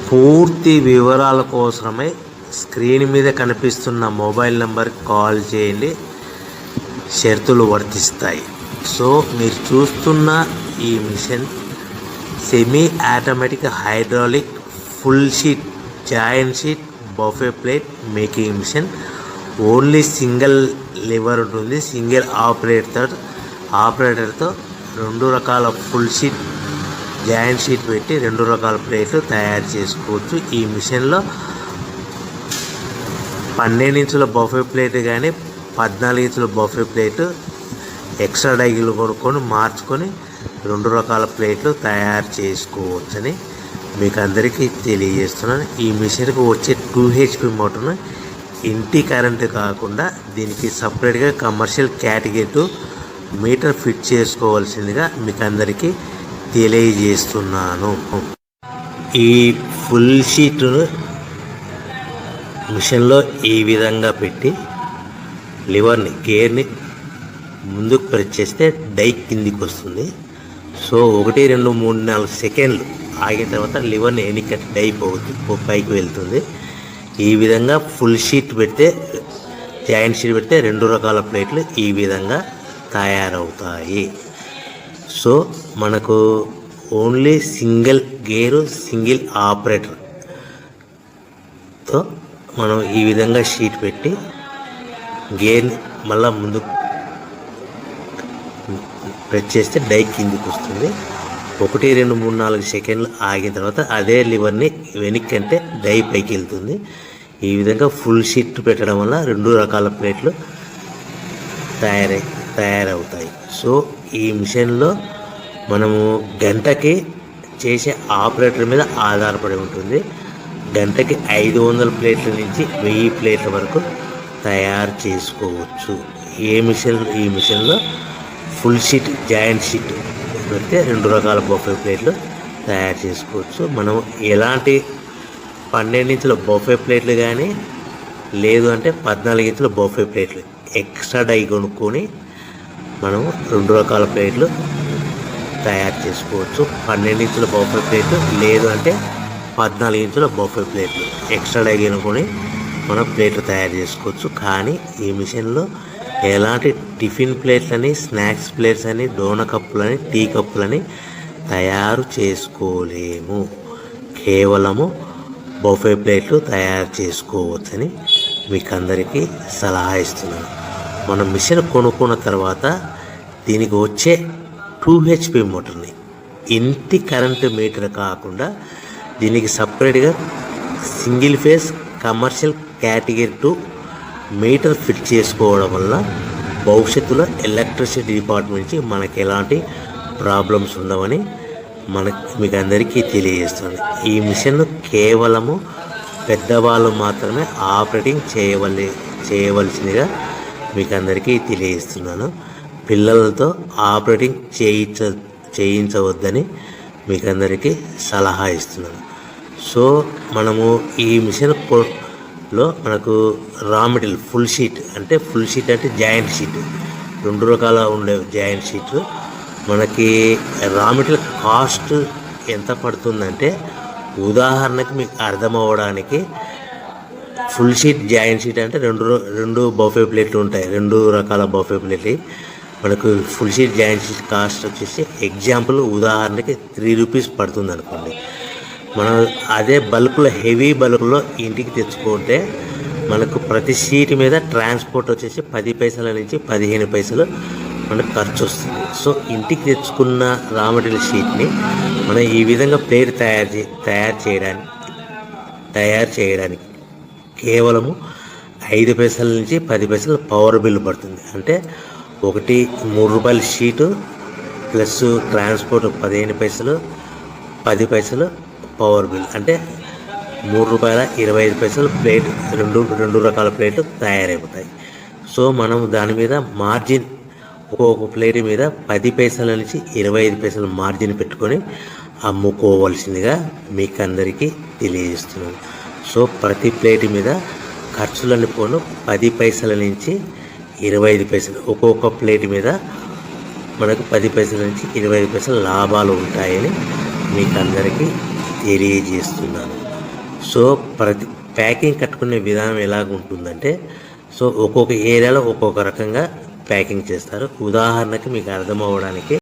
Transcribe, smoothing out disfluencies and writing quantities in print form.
పూర్తి వివరాల కోసమై స్క్రీన్ మీద కనిపిస్తున్న మొబైల్ నెంబర్కి కాల్ చేయండి, షరతులు వర్తిస్తాయి. సో మీరు చూస్తున్న ఈ machine semi automatic hydraulic full sheet joint sheet buffet plate making machine. Only single lever ఉంటుంది. సింగిల్ ఆపరేటర్తో 2 రకాల ఫుల్ షీట్ జాయింట్ షీట్ పెట్టి 2 రకాల ప్లేట్లు తయారు చేసుకోవచ్చు. ఈ మిషన్లో 12 ఇంచుల బఫే ప్లేట్ కానీ 14 ఇంచుల బఫే ప్లేట్ ఎక్స్ట్రా డైలు కొనుక్కొని మార్చుకొని 2 రకాల ప్లేట్లు తయారు చేసుకోవచ్చని మీకు అందరికీ తెలియజేస్తున్నాను. ఈ మిషన్కి వచ్చే 2 HP మోటార్ను ఇంటి కరెంటు కాకుండా దీనికి సపరేట్గా కమర్షియల్ కేటగిరీ 2 మీటర్ ఫిట్ చేసుకోవాల్సిందిగా మీకు అందరికీ తెలియజేస్తున్నాను. ఈ ఫుల్ షీట్ను మిషన్లో ఈ విధంగా పెట్టి గేర్ని ముందుకు ప్రెస్ చేస్తే డై కిందికి వస్తుంది. సో 1 2 3 4 సెకండ్లు ఆగిన తర్వాత లివర్ని ఎన్నికట్టి డై పైకి వెళ్తుంది. ఈ విధంగా ఫుల్ షీట్ పెడితే జాయింట్ షీట్ పెడితే 2 రకాల ప్లేట్లు ఈ విధంగా తయారవుతాయి. సో మనకు ఓన్లీ సింగిల్ గేరు సింగిల్ ఆపరేటర్తో మనం ఈ విధంగా షీట్ పెట్టి గేర్ని మళ్ళీ ముందుకు ప్రెస్ చేస్తే డై కిందికి వస్తుంది. 1 2 3 4 సెకండ్లు ఆగిన తర్వాత అదే లివర్ని వెనక్కి అంటే డై పైకి వెళ్తుంది. ఈ విధంగా ఫుల్ షీట్ పెట్టడం వల్ల 2 రకాల ప్లేట్లు తయారవుతాయి. సో ఈ మిషన్లో మనము గంటకి చేసే ఆపరేటర్ మీద ఆధారపడి ఉంటుంది. గంటకి 500 ప్లేట్ల నుంచి 1000 ప్లేట్ల వరకు తయారు చేసుకోవచ్చు. ఈ మిషన్లో ఫుల్ షీట్ జాయింట్ షీట్ పెడితే 2 రకాల బఫే ప్లేట్లు తయారు చేసుకోవచ్చు. మనం ఎలాంటి 12 ఇంచుల బఫే ప్లేట్లు కానీ లేదు అంటే 14 ఇంచుల బఫే ప్లేట్లు ఎక్స్ట్రా డై కొనుక్కొని మనం 2 రకాల ప్లేట్లు తయారు చేసుకోవచ్చు. 12 ఇంచుల బఫే ప్లేట్లు లేదు అంటే 14 ఇంచుల బఫే ప్లేట్లు ఎక్స్ట్రా డై కొనుక్కొని మనం ప్లేట్లు తయారు చేసుకోవచ్చు. కానీ ఈ మిషన్లో ఎలాంటి టిఫిన్ ప్లేట్లని, స్నాక్స్ ప్లేట్స్ అని, డోనా కప్పులని, టీ కప్పులని తయారు చేసుకోలేము. కేవలము బఫే ప్లేట్లు తయారు చేసుకోవచ్చని మీకు అందరికీ సలహా ఇస్తున్నాను. మనం మిషన్ కొనుక్కున్న తర్వాత దీనికి వచ్చే 2 HP మోటార్ని ఇంటి కరెంటు మీటర్ కాకుండా దీనికి సపరేట్గా single phase commercial category 2 metre fit చేసుకోవడం వల్ల భవిష్యత్తులో ఎలక్ట్రిసిటీ డిపార్ట్మెంట్ నుంచి మనకి ఎలాంటి ప్రాబ్లమ్స్ ఉండవని మీకు అందరికీ తెలియజేస్తుంది. ఈ మిషన్ కేవలము పెద్దవాళ్ళు మాత్రమే ఆపరేటింగ్ చేయవలసిందిగా మీకు అందరికీ తెలియజేస్తున్నాను. పిల్లలతో ఆపరేటింగ్ చేయించవద్దని మీకు అందరికీ సలహా ఇస్తున్నాను. సో మనము ఈ మిషన్లో మనకు రా మెటీరియల్ ఫుల్ షీట్ అంటే జాయింట్ షీట్ 2 రకాల ఉండే జాయింట్ షీట్ మనకి రా మెటీరియల్ కాస్ట్ ఎంత పడుతుందంటే ఉదాహరణకి మీకు అర్థమవడానికి ఫుల్ షీట్ జాయింట్ షీట్ అంటే 2 బఫే ప్లేట్లు ఉంటాయి. 2 రకాల బఫే ప్లేట్లు మనకు full sheet joint sheet cost వచ్చేసి ఎగ్జాంపుల్ ఉదాహరణకి 3 రూపీస్ పడుతుంది అనుకోండి. మనం అదే బల్క్లో హెవీ బల్క్లో ఇంటికి తెచ్చుకుంటే మనకు ప్రతి షీట్ మీద ట్రాన్స్పోర్ట్ వచ్చేసి 10 పైసల నుంచి 15 పైసలు మనకు ఖర్చు వస్తుంది. సో ఇంటికి తెచ్చుకున్న రా మెటీరియల్ షీట్ని మనం ఈ విధంగా ప్లేట్ తయారు చేయడానికి కేవలము 5 పైసల నుంచి 10 పైసలు పవర్ బిల్ పడుతుంది. అంటే 3 రూపాయల షీటు ప్లస్ ట్రాన్స్పోర్ట్ 15 పైసలు 10 పైసలు పవర్ బిల్ అంటే 3 రూపాయల 25 పైసలు ప్లేట్ 2 రకాల ప్లేట్లు తయారైపోతాయి. సో మనం దాని మీద మార్జిన్ ఒక్కొక్క ప్లేట్ మీద 10 పైసల నుంచి 25 పైసలు మార్జిన్ పెట్టుకొని అమ్ముకోవాల్సిందిగా మీకు అందరికీ తెలియజేస్తున్నాను. సో ప్రతి ప్లేట్ మీద ఖర్చులన్నీ పోను 10 పైసల నుంచి 25 పైసలు ఒక్కొక్క ప్లేట్ మీద మనకు 10 పైసల నుంచి 25 పైసలు లాభాలు ఉంటాయని మీకు అందరికీ తెలియజేస్తున్నాను. సో ప్రతి ప్యాకింగ్ కట్టుకునే విధానం ఎలాగ ఉంటుందంటే, సో ఒక్కొక్క ఏరియాలో ఒక్కొక్క రకంగా ప్యాకింగ్ చేస్తారు. ఉదాహరణకి మీకు అర్థం అవ్వడానికి